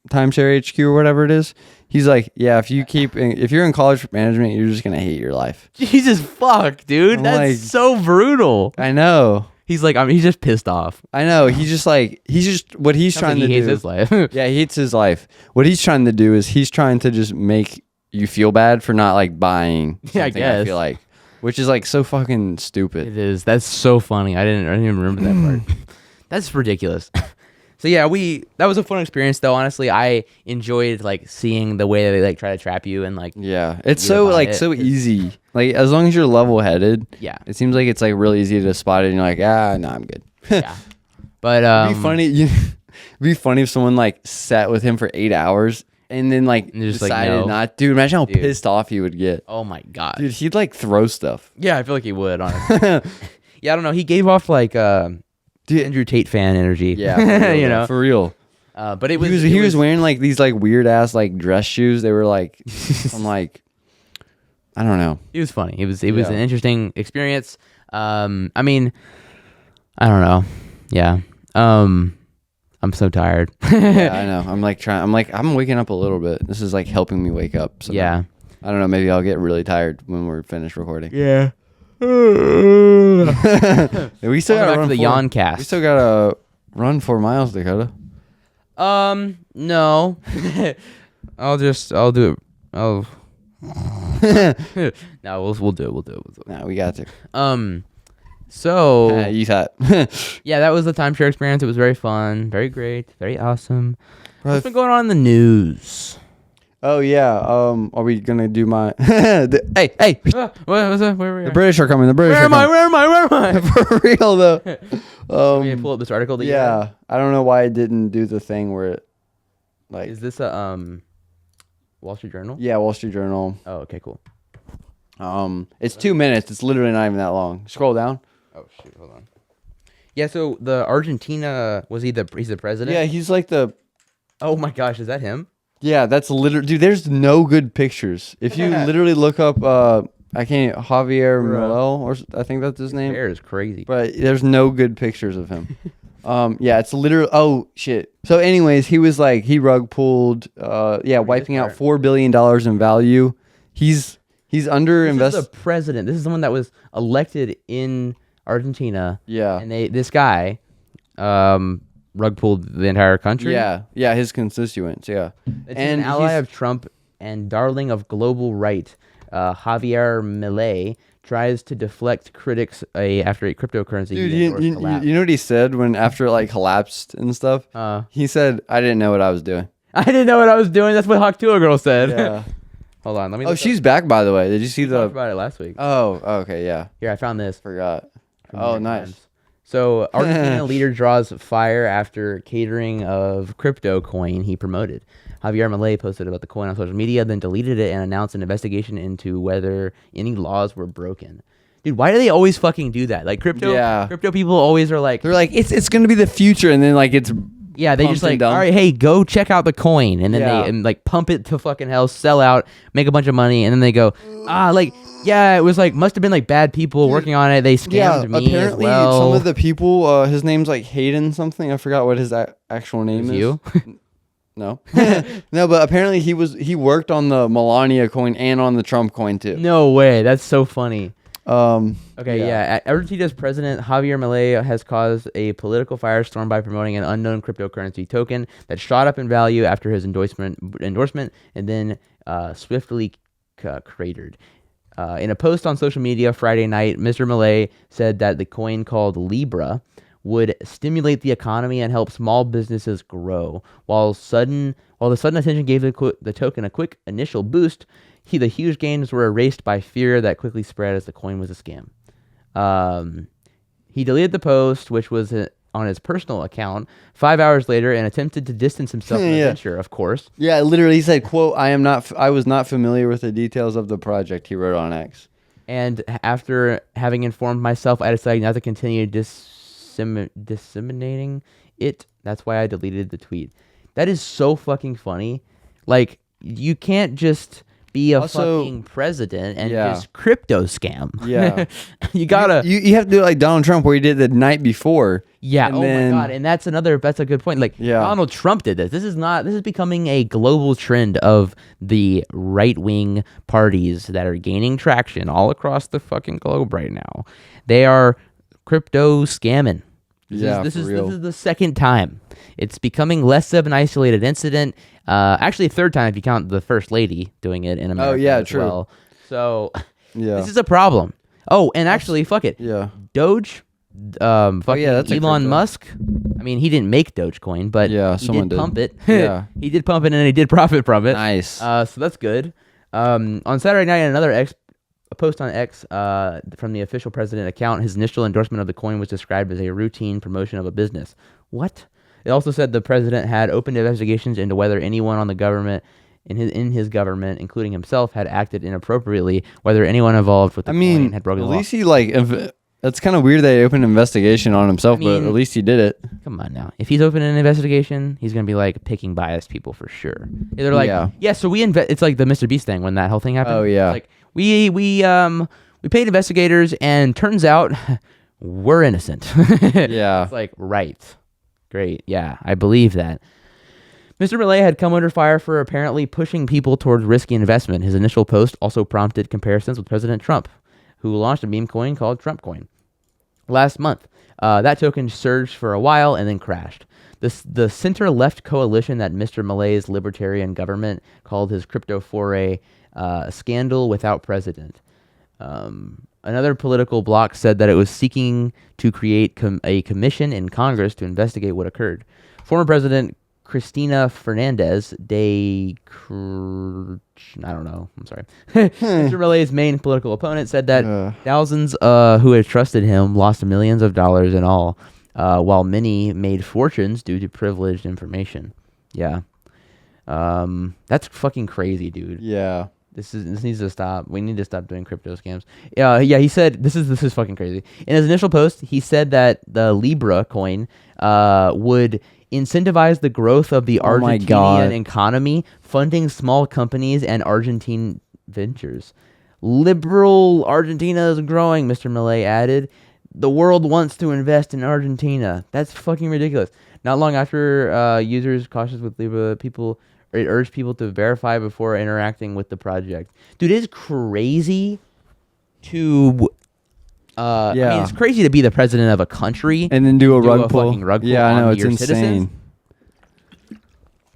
timeshare HQ or whatever it is, he's like, yeah, if you're in college for management, you're just gonna hate your life. Jesus fuck, dude, that's like, so brutal. I know. He's like, he's just pissed off. I know. He's just what he's trying to do. He hates his life. Yeah, he hates his life. What he's trying to do is he's trying to just make you feel bad for not like buying something. I guess. I feel like, which is like so fucking stupid. It is. That's so funny. I didn't even remember that part. That's ridiculous. So yeah, that was a fun experience though. Honestly, I enjoyed like seeing the way that they like try to trap you and like it's so like so easy. Like as long as you're level headed, it seems like it's like really easy to spot it and you're like, no, I'm good. Yeah. But it'd be funny. It'd be funny if someone like sat with him for 8 hours and then like just decided not. Dude, imagine how pissed off he would get. Oh my god, dude, he'd like throw stuff. Yeah, I feel like he would. Honestly. Yeah, I don't know. He gave off like Andrew Tate fan energy. Yeah, for real. But he was wearing like these like weird ass like dress shoes. They were like, I'm like, I don't know. It was funny. It was an interesting experience. I mean, I don't know. Yeah. I'm so tired. Yeah, I know. I'm waking up a little bit. This is like helping me wake up. So yeah. I don't know. Maybe I'll get really tired when we're finished recording. Yeah. We still got to run the yawn cast. We still got to run 4 miles, Dakota. No. I'll do it. No, we'll do it. No, we got to. So you thought. Yeah, that was the timeshare experience. It was very fun, very great, very awesome. What's been going on in the news? Oh yeah. Are we gonna do my? Hey. What's that? Where are we? The British are coming. Where am I? For real though. Let me pull up this article. Yeah. I don't know why I didn't do the thing where it. Like. Is this a Wall Street Journal? Yeah, Wall Street Journal. Oh, okay, cool. It's 2 minutes. It's literally not even that long. Scroll down. Oh shoot, hold on. Yeah, so the Argentina he's the president? Yeah, he's like the. Oh my gosh, is that him? Yeah, that's literally, dude. There's no good pictures. If you literally look up, I can't Javier Milei, or I think that's his name. Hair is crazy, but there's no good pictures of him. Yeah, it's literally. Oh shit. So, anyways, he was like he rug pulled. Wiping out $4 billion in value. He's under invested. This is the president. This is someone that was elected in Argentina. Yeah, and this guy, rug pulled the entire country. Yeah, his constituents. Yeah, it's an ally of Trump and darling of global right. Javier Milei tries to deflect critics after a cryptocurrency. Dude, you know what he said after it like collapsed and stuff? He said, "I didn't know what I was doing." I didn't know what I was doing. That's what Hawktula Girl said. Yeah. Hold on, let me. Oh, she's back, by the way. Did you see we talked about it last week? Oh, okay, yeah. Here, I found this. Forgot. Oh, nice. So, Argentina leader draws fire after catering of crypto coin he promoted. Javier Milei posted about the coin on social media, then deleted it and announced an investigation into whether any laws were broken. Dude, why do they always fucking do that? Like crypto people always are like, they're like, it's going to be the future, and then like it's they just like, all right, hey, go check out the coin, and then they pump it to fucking hell, sell out, make a bunch of money, and then they go, it was like must have been like bad people working on it. They scammed me apparently as well. Some of the people, his name's like Hayden something. I forgot what his actual name is. You? No, no, but apparently he worked on the Melania coin and on the Trump coin too. No way, that's so funny. Okay, Argentina's president Javier Milei has caused a political firestorm by promoting an unknown cryptocurrency token that shot up in value after his endorsement and then swiftly cratered. In a post on social media Friday night, Mr. Milei said that the coin called Libra would stimulate the economy and help small businesses grow. While the sudden attention gave the token a quick initial boost, the huge gains were erased by fear that quickly spread as the coin was a scam. He deleted the post, which was on his personal account, 5 hours later, and attempted to distance himself from the venture, of course. Yeah, literally, he said, quote, I was not familiar with the details of the project, he wrote on X. And after having informed myself, I decided not to continue disseminating it. That's why I deleted the tweet. That is so fucking funny. Like, you can't just be a fucking president and just crypto scam. Yeah. You gotta... You have to do it like Donald Trump, where he did the night before. Yeah, my God. And that's a good point. Like, Donald Trump did this. This is becoming a global trend of the right-wing parties that are gaining traction all across the fucking globe right now. They are crypto scamming. This is the second time. It's becoming less of an isolated incident. Actually, third time if you count the first lady doing it in America. Oh yeah, as true. Well. So this is a problem. Oh, and actually, fuck it. Yeah. Doge. That's Elon Musk. I mean, he didn't make Dogecoin, but he did pump it. Yeah. He did pump it, and he did profit from it. Nice. So that's good. On Saturday night, another a post on X from the official president account, his initial endorsement of the coin was described as a routine promotion of a business. What? It also said the president had opened investigations into whether anyone on the government, in his government, including himself, had acted inappropriately, whether anyone involved with the coin had broken the law. At least that's kind of weird that he opened an investigation on himself, but at least he did it. Come on now. If he's opening an investigation, he's going to be like picking biased people for sure. They're like, so it's like the Mr. Beast thing when that whole thing happened. Oh, yeah. Like, we paid investigators, and turns out we're innocent. Yeah. It's like, right. Great. Yeah, I believe that. Mr. Milei had come under fire for apparently pushing people towards risky investment. His initial post also prompted comparisons with President Trump, who launched a meme coin called Trump Coin last month. That token surged for a while and then crashed. The center-left coalition that Mr. Milei's libertarian government called his crypto foray a scandal without precedent. Another political bloc said that it was seeking to create a commission in Congress to investigate what occurred. Former President Cristina Fernandez de I don't know. I'm sorry. Mr. Milei's main political opponent said that thousands who had trusted him lost millions of dollars in all, while many made fortunes due to privileged information. Yeah. That's fucking crazy, dude. Yeah. This needs to stop. We need to stop doing crypto scams. Yeah, he said this is fucking crazy. In his initial post, he said that the Libra coin would incentivize the growth of the Argentinian economy, funding small companies and Argentine ventures. Liberal Argentina is growing, Mr. Millet added. The world wants to invest in Argentina. That's fucking ridiculous. Not long after users cautious with Libra, it urged people to verify before interacting with the project. Dude, it's crazy to... I mean, it's crazy to be the president of a country and then do a rug pull. Fucking rug pull. Yeah, I know, it's insane. Citizens.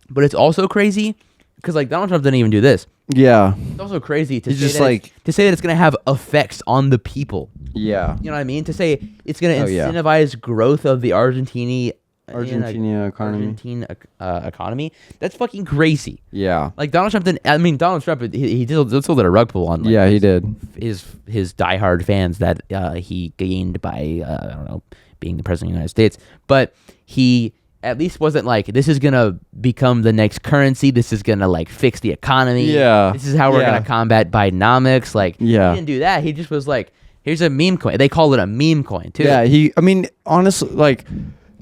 But it's also crazy because like Donald Trump didn't even do this. Yeah, it's also crazy to say that it's going to have effects on the people. Yeah, you know what I mean. To say it's going to incentivize growth of the Argentina economy. That's fucking crazy. Yeah, like Donald Trump didn't. I mean, Donald Trump he still did a rug pull on. Like, he did. His diehard fans that he gained by I don't know, being the president of the United States, but he at least wasn't like, this is gonna become the next currency. This is gonna like fix the economy. Yeah, this is how we're gonna combat Bidenomics. Like, he didn't do that. He just was like, here's a meme coin. They call it a meme coin too. Yeah, I mean, honestly, like,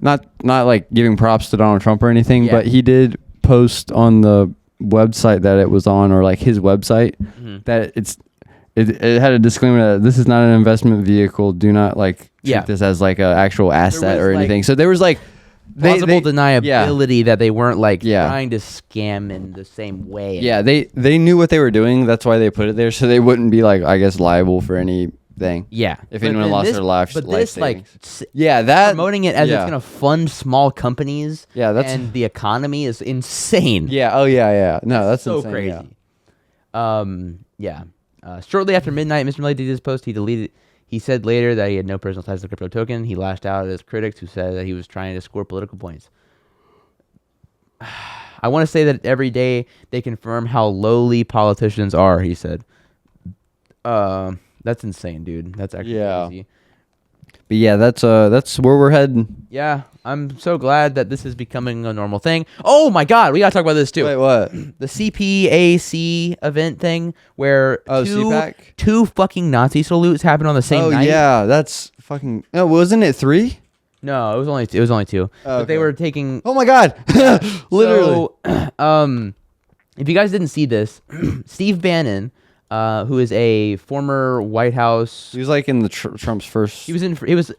not like giving props to Donald Trump or anything, but he did post on the website that it was on, or like his website, that it had a disclaimer that this is not an investment vehicle. Do not like treat this as like an actual asset or anything. So there was like plausible deniability that they weren't like trying to scam in the same way. Yeah, they knew what they were doing. That's why they put it there, so they wouldn't be like, I guess, liable for anything. Yeah, if anyone lost their life. But this savings. That promoting it as it's gonna fund small companies. And the economy is insane. Yeah. Oh yeah. No, that's so insane, crazy. Shortly after midnight, Mr. Milley did his post. He said later that he had no personal ties to the crypto token. He lashed out at his critics who said that he was trying to score political points. I want to say that every day they confirm how lowly politicians are, he said. That's insane, dude. That's actually crazy. But yeah, that's where we're heading. Yeah, I'm so glad that this is becoming a normal thing. Oh my God, we gotta talk about this too. Wait, what? The CPAC event thing where two fucking Nazi salutes happened on the same night. Oh yeah, that's fucking. No, wasn't it 3? No, it was only 2. But they were taking. Oh my God, literally. So, if you guys didn't see this, Steve Bannon, who is a former White House. He was like in the Trump's first. He was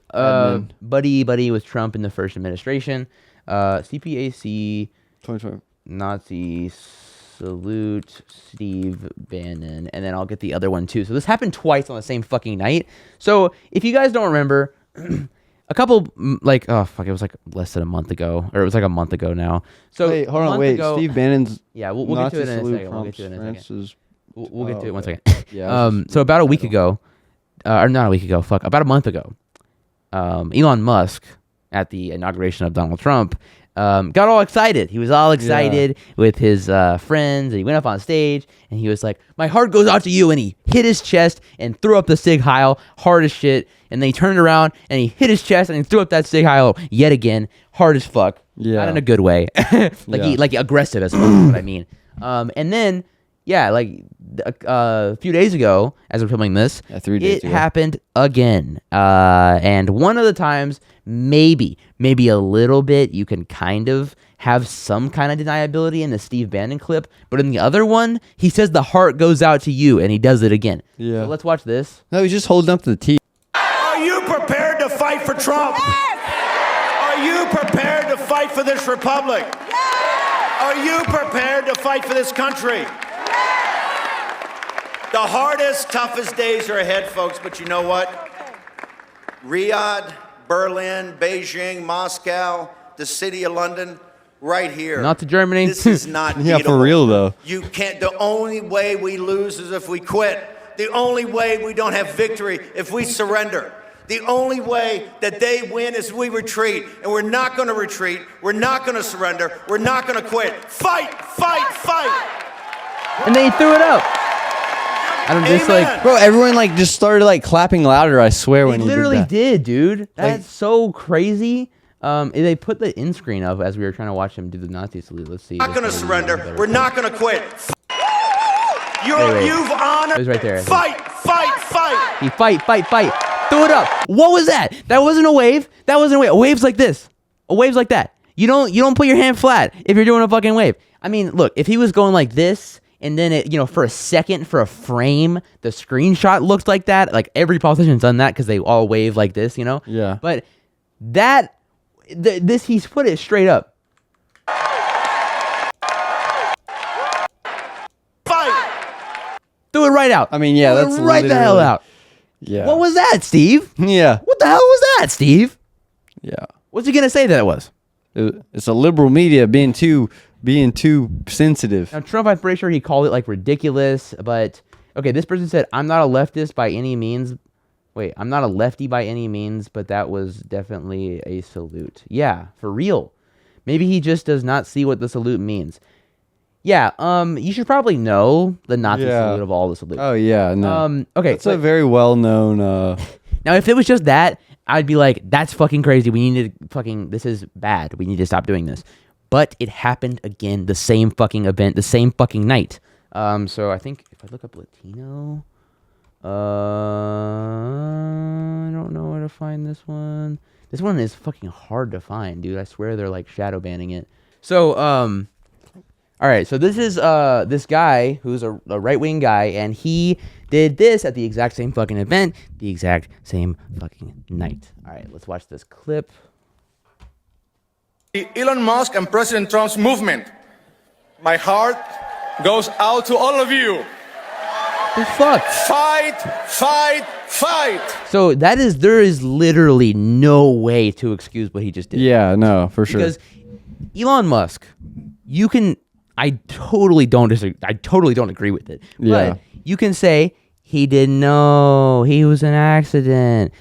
buddy with Trump in the first administration. CPAC 2020 Nazi salute Steve Bannon, and then I'll get the other one too. So this happened twice on the same fucking night. So if you guys don't remember, a couple it was like less than a month ago, or it was like a month ago now. So wait, hold on, ago, Steve Bannon's. Yeah, we'll get to it in a second. We'll get to it in a second. We'll get to it 1 second. Yeah. So about a week ago, or not a week ago, about a month ago, Elon Musk at the inauguration of Donald Trump got all excited. He was all excited with his friends, and he went up on stage, and he was like, "My heart goes out to you," and he hit his chest and threw up the Sig Heil hard as shit, and then he turned around and he hit his chest and he threw up that Sig Heil yet again, hard as fuck. Not in a good way. Like aggressive as fuck, is what I mean. And then a few days ago, as we're filming this, 3 days it happened again. And one of the times, maybe a little bit, you can kind of have some kind of deniability in the Steve Bannon clip. But in the other one, he says the heart goes out to you, and he does it again. Yeah. So let's watch this. No, he's just holding up the T. Are you prepared to fight for Trump? Yes! Are you prepared to fight for this republic? Yes! Are you prepared to fight for this country? The hardest, toughest days are ahead, folks, but you know what? Riyadh, Berlin, Beijing, Moscow, the city of London, right here. Not to Germany. This is not yeah, for real, though. You can't. The only way we lose is if we quit. The only way we don't have victory if we surrender. The only way that they win is we retreat, and we're not going to retreat. We're not going to surrender. We're not going to quit. Fight, fight, fight. And then he threw it up. I'm just like, bro, everyone like just started like clapping louder. I swear when he literally did, dude. That's so crazy. They put the in screen up as we were trying to watch him do the Nazi salute. Let's see. We're not going to surrender. We're not going to quit. You've honored. It was right there. Fight. He fight. Throw it up. What was that? That wasn't a wave. That wasn't a wave. A wave's like this. A wave's like that. You don't put your hand flat if you're doing a fucking wave. I mean, look, if he was going like this, and then it, for a second, for a frame, the screenshot looks like that. Like every politician's done that because they all wave like this, Yeah. But this he's put it straight up. Fight. Threw it right out. I mean, yeah, Threw that's it right the hell out. Yeah. What was that, Steve? Yeah. What the hell was that, Steve? Yeah. What's he gonna say that it was? It's a liberal media being too sensitive. Now, Trump, I'm pretty sure he called it like ridiculous, but okay, this person said, I'm not a leftist by any means. Wait, I'm not a lefty by any means, but that was definitely a salute. Yeah, for real. Maybe he just does not see what the salute means. Yeah, you should probably know the Nazi salute of all the salutes. Oh yeah, no. Okay. It's a very well known Now if it was just that, I'd be like, that's fucking crazy. We need to this is bad. We need to stop doing this. But it happened again, the same fucking event, the same fucking night. So I think if I look up Latino, I don't know where to find this one. This one is fucking hard to find, dude. I swear they're like shadow banning it. So, all right. So this is this guy who's a right-wing guy, and he did this at the exact same fucking event, the exact same fucking night. All right, let's watch this clip. Elon Musk and President Trump's movement. My heart goes out to all of you. The fuck? Fight. So there is literally no way to excuse what he just did. Yeah, no, for sure. Because Elon Musk, I totally don't disagree. I totally don't agree with it. Yeah. But you can say he didn't know, he was an accident.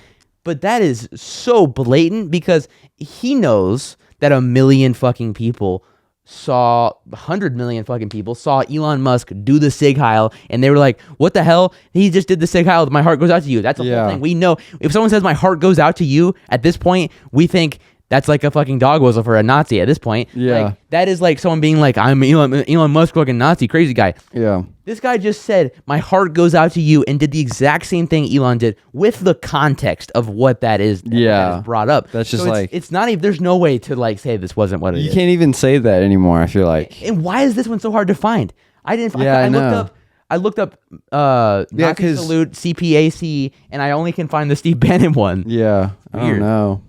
But that is so blatant because he knows that 1 million fucking people saw 100 million fucking people saw Elon Musk do the Sig Heil, and they were like, what the hell? He just did the Sig Heil. My heart goes out to you. That's the whole thing. We know if someone says my heart goes out to you at this point, we think that's like a fucking dog whistle for a Nazi at this point. Yeah. Like, that is like someone being like, I'm Elon Musk fucking Nazi, crazy guy. Yeah. This guy just said, my heart goes out to you, and did the exact same thing Elon did with the context of what that is, that is brought up. That's just it's not even, there's no way to like say this wasn't what it is. You can't even say that anymore, I feel like. And why is this one so hard to find? I looked up Nazi salute CPAC, and I only can find the Steve Bannon one. Yeah. Weird. I don't know.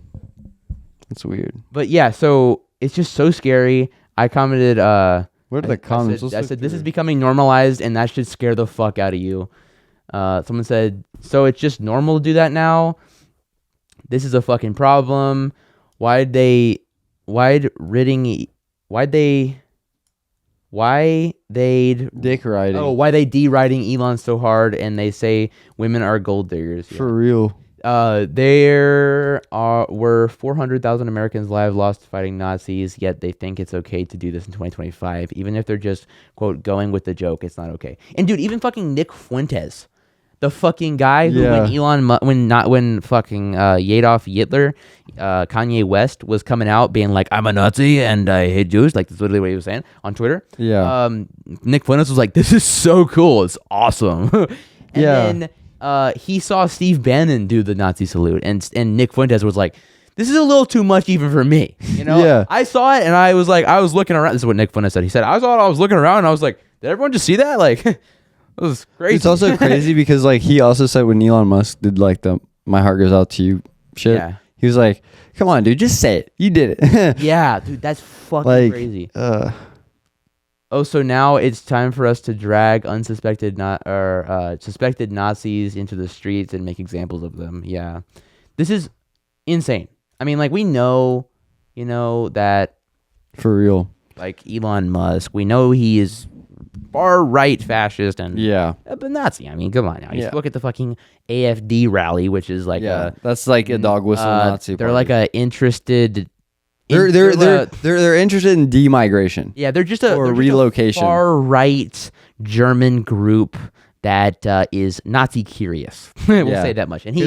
It's weird. But yeah, so it's just so scary. I commented, what are the comments? I said this is becoming normalized, and that should scare the fuck out of you. Someone said, so it's just normal to do that now? This is a fucking problem. Why they dick riding? Oh, why they deriding Elon so hard, and they say women are gold diggers. For real. There were 400,000 Americans lives lost fighting Nazis, yet they think it's okay to do this in 2025. Even if they're just, quote, going with the joke, it's not okay. And dude, even fucking Nick Fuentes, the fucking guy who when fucking Hitler, Kanye West was coming out being like, I'm a Nazi and I hate Jews, like that's literally what he was saying on Twitter. Yeah. Nick Fuentes was like, this is so cool, it's awesome. Then he saw Steve Bannon do the Nazi salute, and Nick Fuentes was like, this is a little too much even for me. Yeah. I saw it, and I was like, I was looking around. This is what Nick Fuentes said. He said, I was looking around, and I was like, did everyone just see that? Like, it was crazy. It's also crazy because like he also said when Elon Musk did like the "My heart goes out to you" shit. Yeah. He was like, "Come on, dude, just say it. You did it." Yeah, dude, that's fucking crazy. Oh, so now it's time for us to drag suspected Nazis into the streets and make examples of them. Yeah, this is insane. I mean, like we know, that for real. Like Elon Musk, we know he is far right fascist and a Nazi. I mean, come on now. You look at the fucking AFD rally, which is like that's like a dog whistle Nazi. They're like a interested. They're interested in demigration. Yeah, they're just relocation. Far right German group that is Nazi curious. We'll Yeah. say that much. And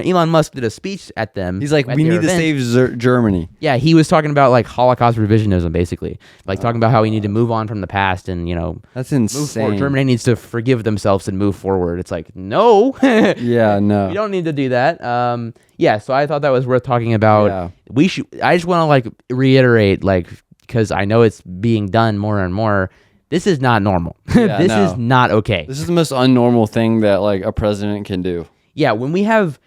Elon Musk did a speech at them. He's like, at we their need to event. save Germany. Yeah, he was talking about like Holocaust revisionism, basically, like talking about how we need to move on from the past and That's move forward. insane. Germany needs to forgive themselves and move forward. It's like, no, Yeah, no. you don't need to do that. Yeah, so I thought that was worth talking about. Yeah. I just want to like reiterate, like, because I know it's being done more and more. This is not normal. Yeah, This no. is not okay. This is the most unnormal thing that like a president can do. Yeah, when we have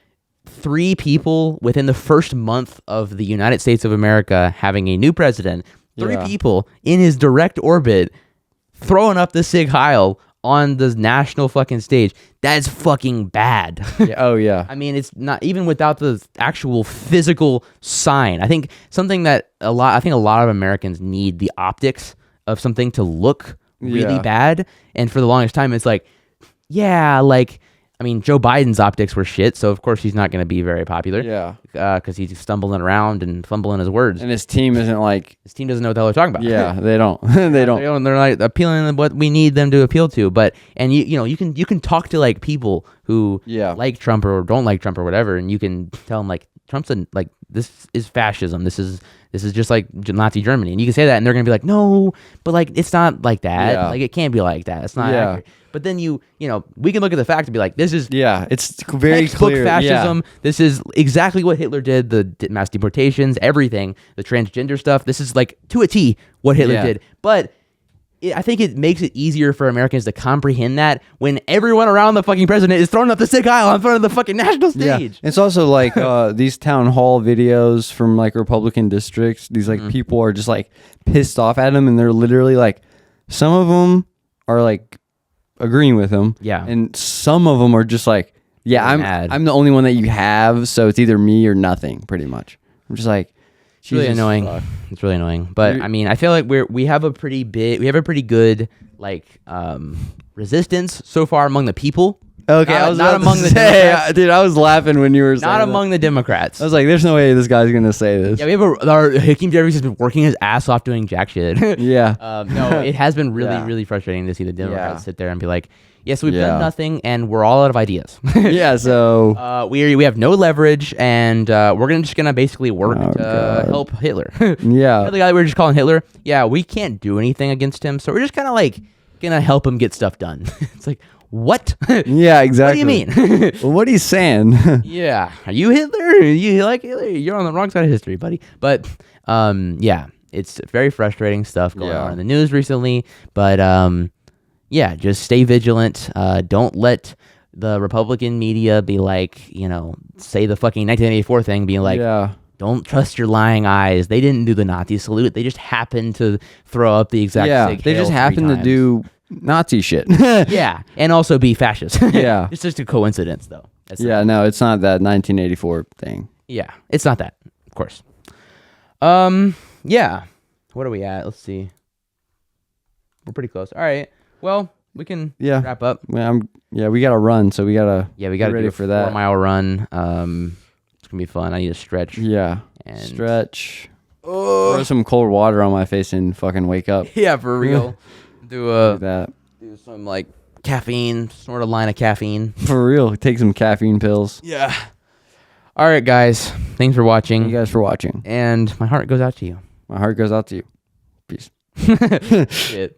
3 people within the first month of the United States of America having a new president, 3 Yeah. people in his direct orbit throwing up the Sig Heil on the national fucking stage, that's fucking bad. Yeah, oh yeah. I mean, it's not even without the actual physical sign. I think a lot of Americans need the optics of something to look really Yeah. bad. And for the longest time, it's like, yeah, like, I mean, Joe Biden's optics were shit, so of course he's not going to be very popular. Yeah. Because he's stumbling around and fumbling his words. And his team isn't like, His team doesn't know what the hell they're talking about. yeah, they don't. They don't. They're like appealing to what we need them to appeal to. But you can talk to like people who Yeah. like Trump or don't like Trump or whatever, and you can tell them like Trump's like this is fascism. This is just like Nazi Germany, and you can say that, and they're gonna be like, no, but like it's not like that. Yeah. Like it can't be like that. It's not Yeah. accurate. But then we can look at the facts and be like, this is Yeah, it's very textbook clear. fascism. This is exactly what Hitler did. The mass deportations, everything, the transgender stuff. This is like to a T what Hitler Yeah. did. But I think it makes it easier for Americans to comprehend that when everyone around the fucking president is throwing up the Sig Heil in front of the fucking national stage. Yeah. It's also like these town hall videos from like Republican districts. These like people are just like pissed off at him, and they're literally like, some of them are like agreeing with him. Yeah. And some of them are just like, yeah, Really mad. I'm the only one that you have, so it's either me or nothing, pretty much. I'm just like, It's really Jesus annoying. fuck. It's really annoying. But I mean, I feel like we have a pretty good like resistance so far among the people. Okay, Not- I was not about to among the say, Democrats. dude. I was laughing when you were saying Not that. among the Democrats. I was like, there's no way this guy's gonna say this. Yeah, we have our Hakeem Jeffries has been working his ass off doing jack shit. Yeah. No, it has been really, Yeah. really frustrating to see the Democrats Yeah. sit there and be like, yes, we've Yeah. done nothing and we're all out of ideas. Yeah. So We have no leverage and we're just gonna basically work Oh, to God. help Hitler. yeah. The guy that we were just calling Hitler, yeah, we can't do anything against him, so we're just kind of like gonna help him get stuff done. It's like, what? Yeah. Exactly. What do you mean? Well, what are you saying? Yeah, are you Hitler? You like Hitler? You're on the wrong side of history, buddy. But yeah, it's very frustrating stuff going Yeah. on in the news recently. But yeah, just stay vigilant. Don't let the Republican media be like, say the fucking 1984 thing, being like, yeah. don't trust your lying eyes. They didn't do the Nazi salute. They just happened to throw up the exact. Yeah. Sig They Heil just 3 happen to times. do Nazi shit. Yeah, and also be fascist. Yeah. It's just a coincidence, though. That's Yeah. No, it's not that 1984 thing. Yeah, it's not that, of course. Yeah. What are we at? Let's see. We're pretty close. All right. Well, we can Yeah. wrap up. Well, we gotta run, so we gotta. Yeah, we got to get ready do a for that. 4-mile run. It's gonna be fun. I need to stretch. Yeah. And- Stretch. Throw some cold water on my face and fucking wake up. Yeah, for real. do Like that. do some like caffeine, snort a line of caffeine. For real. Take some caffeine pills. Yeah. All right, guys. Thanks for watching. Thank you guys for watching. And my heart goes out to you. My heart goes out to you. Peace. Shit.